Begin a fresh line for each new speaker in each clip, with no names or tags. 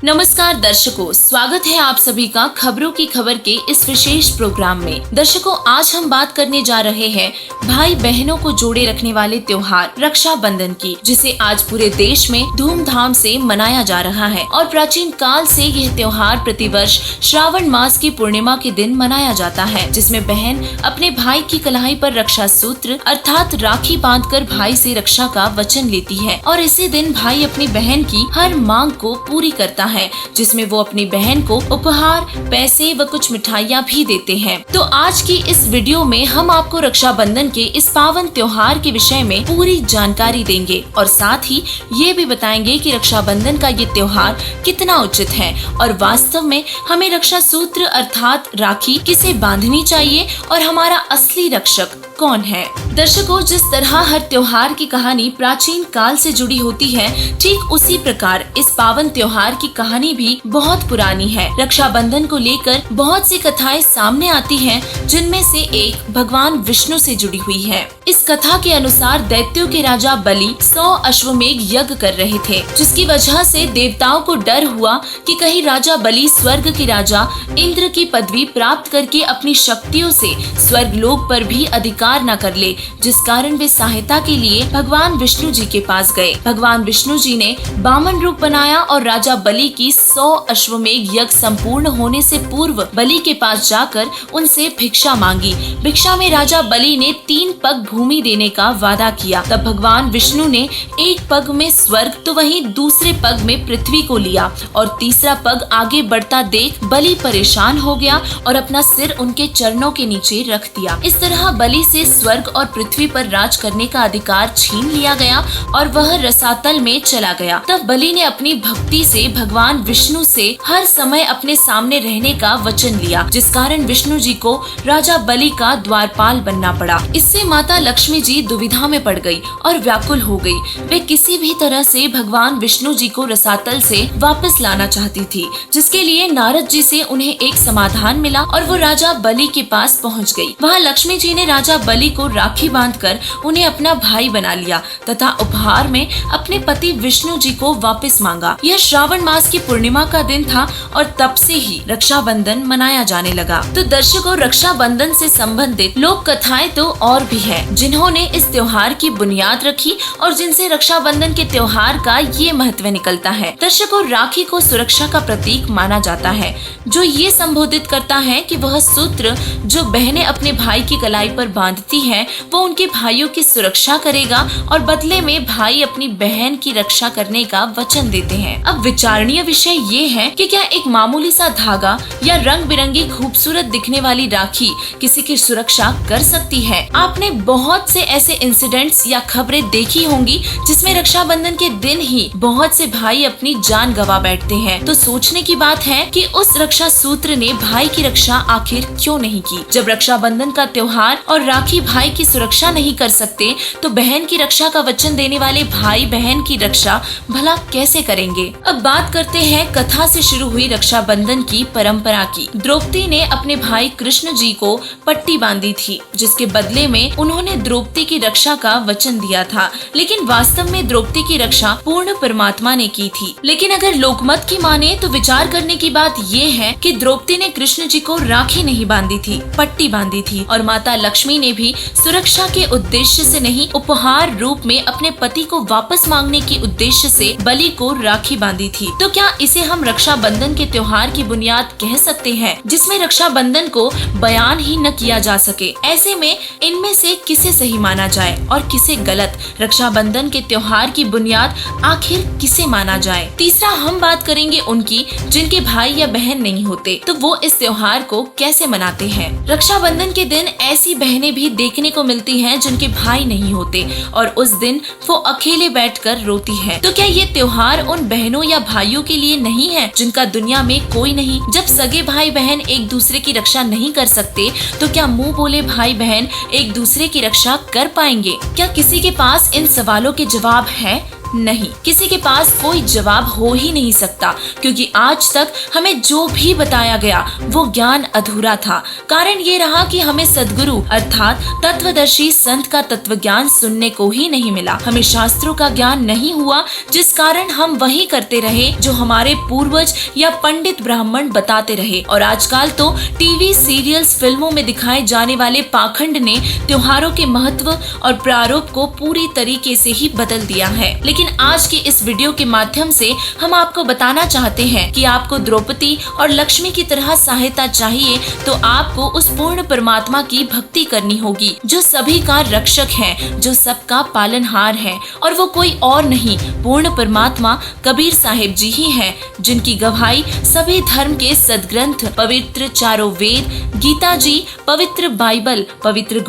नमस्कार दर्शकों, स्वागत है आप सभी का खबरों की खबर के इस विशेष प्रोग्राम में। दर्शकों, आज हम बात करने जा रहे हैं भाई बहनों को जोड़े रखने वाले त्योहार रक्षाबंधन की, जिसे आज पूरे देश में धूमधाम से मनाया जा रहा है। और प्राचीन काल से यह त्योहार प्रतिवर्ष श्रावण मास की पूर्णिमा के दिन मनाया जाता है, जिसमें बहन अपने भाई की कलाई पर रक्षा सूत्र अर्थात राखी बांधकर भाई से रक्षा का वचन लेती है। और इसी दिन भाई अपनी बहन की हर मांग को पूरी करता है, जिसमें वो अपनी बहन को उपहार, पैसे व कुछ मिठाइयाँ भी देते हैं। तो आज की इस वीडियो में हम आपको रक्षाबंधन के इस पावन त्योहार के विषय में पूरी जानकारी देंगे और साथ ही ये भी बताएंगे कि रक्षाबंधन का ये त्योहार कितना उचित है और वास्तव में हमें रक्षा सूत्र अर्थात राखी किसे बांधनी चाहिए और हमारा असली रक्षक कौन है। दर्शकों, जिस तरह हर त्योहार की कहानी प्राचीन काल से जुड़ी होती है, ठीक उसी प्रकार इस पावन त्योहार की कहानी भी बहुत पुरानी है। रक्षाबंधन को लेकर बहुत सी कथाएं सामने आती हैं, जिनमें से एक भगवान विष्णु से जुड़ी हुई है। इस कथा के अनुसार दैत्यों के राजा बलि 100 अश्वमेघ यज्ञ कर रहे थे, जिसकी वजह से देवताओं को डर हुआ कि कहीं राजा बलि स्वर्ग के राजा इंद्र की पदवी प्राप्त करके अपनी शक्तियों से स्वर्ग लोक पर भी अधिकार न कर ले, जिस कारण वे सहायता के लिए भगवान विष्णु जी के पास गए। भगवान विष्णु जी ने बामन रूप बनाया और राजा बलि की 100 अश्वमेघ यज्ञ संपूर्ण होने से पूर्व बलि के पास जाकर उनसे भिक्षा मांगी। भिक्षा में राजा बलि ने 3 पग भूमि देने का वादा किया। तब भगवान विष्णु ने एक पग में स्वर्ग तो वहीं दूसरे पग में पृथ्वी को लिया और तीसरा पग आगे बढ़ता देख बलि परेशान हो गया और अपना सिर उनके चरणों के नीचे रख दिया। इस तरह बलि से स्वर्ग और पृथ्वी पर राज करने का अधिकार छीन लिया गया और वह रसातल में चला गया। तब बलि ने अपनी भक्ति से भगवान विष्णु से हर समय अपने सामने रहने का वचन लिया, जिस कारण विष्णु जी को राजा बलि का द्वारपाल बनना पड़ा। इससे माता लक्ष्मी जी दुविधा में पड़ गई और व्याकुल हो गई। वे किसी भी तरह से भगवान विष्णु जी को रसातल से वापस लाना चाहती थी, जिसके लिए नारद जी से उन्हें एक समाधान मिला और वो राजा बलि के पास पहुँच गयी। वहाँ लक्ष्मी जी ने राजा बलि को राखी बांधकर उन्हें अपना भाई बना लिया तथा उपहार में अपने पति विष्णु जी को वापस मांगा। यह श्रावण मास की पूर्णिमा का दिन था और तब से ही रक्षाबंधन मनाया जाने लगा। तो दर्शकों, रक्षाबंधन से संबंधित लोक कथाएं तो और भी है, जिन्होंने इस त्योहार की बुनियाद रखी और जिनसे रक्षाबंधन के त्योहार का ये महत्व निकलता है। दर्शकों, राखी को सुरक्षा का प्रतीक माना जाता है, जो ये संबोधित करता है कि वह सूत्र जो बहनें अपने भाई की कलाई पर बांधती है, वो उनके भाइयों की सुरक्षा करेगा और बदले में भाई अपनी बहन की रक्षा करने का वचन देते हैं। अब विचारणीय विषय ये है कि क्या एक मामूली सा धागा या रंग बिरंगी खूबसूरत दिखने वाली राखी किसी की सुरक्षा कर सकती है? आपने बहुत से ऐसे इंसिडेंट्स या खबरें देखी होंगी जिसमें रक्षाबंधन के दिन ही बहुत से भाई अपनी जान गंवा बैठते हैं। तो सोचने की बात है कि उस रक्षा सूत्र ने भाई की रक्षा आखिर क्यों नहीं की। जब रक्षाबंधन का त्योहार और राखी भाई की सुरक्षा नहीं कर सकते, तो बहन की रक्षा का वचन देने वाले भाई बहन की रक्षा भला कैसे करेंगे? अब बात करते हैं कथा से शुरू हुई रक्षाबंधन की परंपरा की। द्रौपदी ने अपने भाई कृष्ण जी को पट्टी बांधी थी, जिसके बदले में उन्होंने द्रौपदी की रक्षा का वचन दिया था, लेकिन वास्तव में द्रौपदी की रक्षा पूर्ण परमात्मा ने की थी। लेकिन अगर लोकमत की माने तो विचार करने की बात ये है कि द्रौपदी ने कृष्ण जी को राखी नहीं बांधी थी, पट्टी बांधी थी और माता लक्ष्मी ने भी सुरक्षा के उद्देश्य से नहीं, उपहार रूप में अपने पति को वापस मांगने के उद्देश्य से बलि को राखी बांधी थी। तो क्या इसे हम रक्षाबंधन के त्योहार की बुनियाद कह सकते हैं, जिसमें रक्षाबंधन को बयान ही न किया जा सके? ऐसे में इनमें से किसे सही माना जाए और किसे गलत? रक्षाबंधन के त्योहार की बुनियाद आखिर किसे माना जाए? तीसरा, हम बात करेंगे उनकी जिनके भाई या बहन नहीं होते, तो वो इस त्योहार को कैसे मनाते हैं। रक्षाबंधन के दिन ऐसी बहनें भी देखने को मिलती हैं जिनके भाई नहीं होते और उस दिन वो अकेले बैठकर रोती हैं। तो क्या ये त्योहार उन बहनों या भाइयों के लिए नहीं है जिनका दुनिया में कोई नहीं? जब सगे भाई बहन एक दूसरे की रक्षा नहीं कर सकते, तो क्या मुंह बोले भाई बहन एक दूसरे की रक्षा कर पाएंगे? क्या किसी के पास इन सवालों के जवाब है? नहीं, किसी के पास कोई जवाब हो ही नहीं सकता, क्योंकि आज तक हमें जो भी बताया गया वो ज्ञान अधूरा था। कारण ये रहा कि हमें सद्गुरु अर्थात तत्वदर्शी संत का तत्व ज्ञान सुनने को ही नहीं मिला। हमें शास्त्रों का ज्ञान नहीं हुआ, जिस कारण हम वही करते रहे जो हमारे पूर्वज या पंडित ब्राह्मण बताते रहे। और आजकल तो टीवी सीरियल्स फिल्मों में दिखाए जाने वाले पाखंड ने त्योहारों के महत्व और प्रारूप को पूरी तरीके से ही बदल दिया है। लेकिन आज के इस वीडियो के माध्यम से हम आपको बताना चाहते हैं कि आपको द्रौपदी और लक्ष्मी की तरह सहायता चाहिए तो आपको उस पूर्ण परमात्मा की भक्ति करनी होगी, जो सभी का रक्षक है, जो सबका पालनहार है, और वो कोई और नहीं, पूर्ण परमात्मा कबीर साहिब जी ही हैं, जिनकी गवाही सभी धर्म के सदग्रंथ, पवित्र चारों वेद, गीता जी, पवित्र बाइबल, पवित्र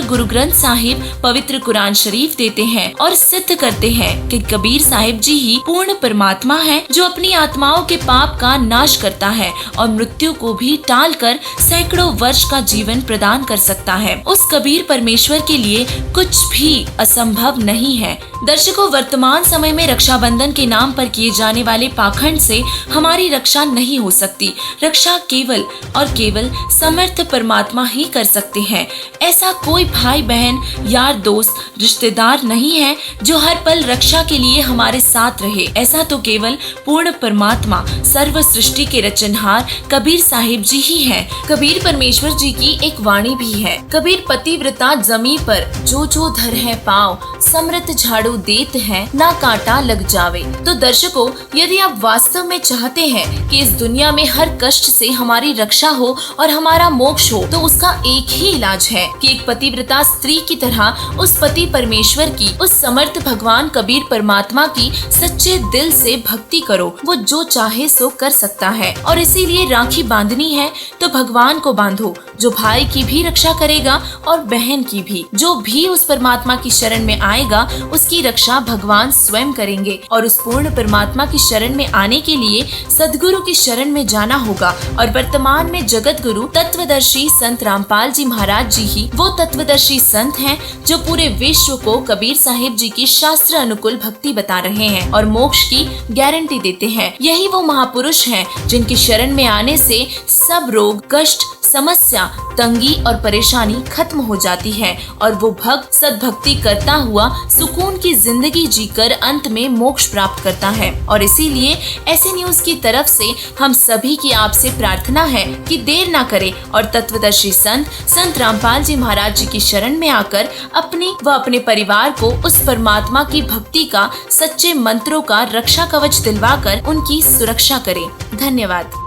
गुरु ग्रंथ साहिब, पवित्र कुरान शरीफ देते हैं और सिद्ध करते हैं कि कबीर साहिब जी ही पूर्ण परमात्मा है, जो अपनी आत्माओं के पाप का नाश करता है और मृत्यु को भी टालकर सैकड़ों वर्ष का जीवन प्रदान कर सकता है। उस कबीर परमेश्वर के लिए कुछ भी असंभव नहीं है। दर्शकों, वर्तमान समय में रक्षाबंधन के नाम पर किए जाने वाले पाखंड से हमारी रक्षा नहीं हो सकती। रक्षा केवल और केवल समर्थ परमात्मा ही कर सकते हैं। ऐसा कोई भाई बहन, यार दोस्त, रिश्तेदार नहीं है जो हर पल रक्षा के लिए हमारे साथ रहे। ऐसा तो केवल पूर्ण परमात्मा, सर्व सृष्टि के रचनहार कबीर साहिब जी ही हैं। कबीर परमेश्वर जी की एक वाणी भी है, कबीर पतिव्रता जमी पर जो जो धर है पाँव, समृत झाड़ू देत है ना कांटा लग जावे। तो दर्शकों, यदि आप वास्तव में चाहते हैं कि इस दुनिया में हर कष्ट से हमारी रक्षा हो और हमारा मोक्ष हो, तो उसका एक ही इलाज है कि एक पतिव्रता स्त्री की तरह उस पति परमेश्वर की, उस समर्थ भगवान कबीर परमात्मा की सच्चे दिल से भक्ति करो। वो जो चाहे सो कर सकता है, और इसीलिए राखी बांधनी है तो भगवान को बांधो, जो भाई की भी रक्षा करेगा और बहन की भी। जो भी उस परमात्मा की शरण में आएगा उसकी रक्षा भगवान स्वयं करेंगे। और उस पूर्ण परमात्मा की शरण में आने के लिए सद्गुरु की शरण में जाना होगा। और वर्तमान में जगत गुरु तत्वदर्शी संत रामपाल जी महाराज जी ही वो तत्वदर्शी संत हैं जो पूरे विश्व को कबीर साहिब जी की शास्त्र अनुकूल भक्ति बता रहे हैं और मोक्ष की गारंटी देते हैं। यही वो महापुरुष हैं जिनकी शरण में आने से सब रोग, कष्ट, समस्या, तंगी और परेशानी खत्म हो जाती है और वो भक्त सद्भक्ति करता हुआ सुकून की जिंदगी जीकर अंत में मोक्ष प्राप्त करता है। और इसीलिए ऐसे न्यूज की तरफ से हम सभी की आपसे प्रार्थना है कि देर ना करें और तत्वदर्शी संत रामपाल जी महाराज जी की शरण में आकर अपनी व अपने परिवार को उस परमात्मा की भक्ति का, सच्चे मंत्रों का रक्षा कवच दिलवाकर उनकी सुरक्षा करें। धन्यवाद।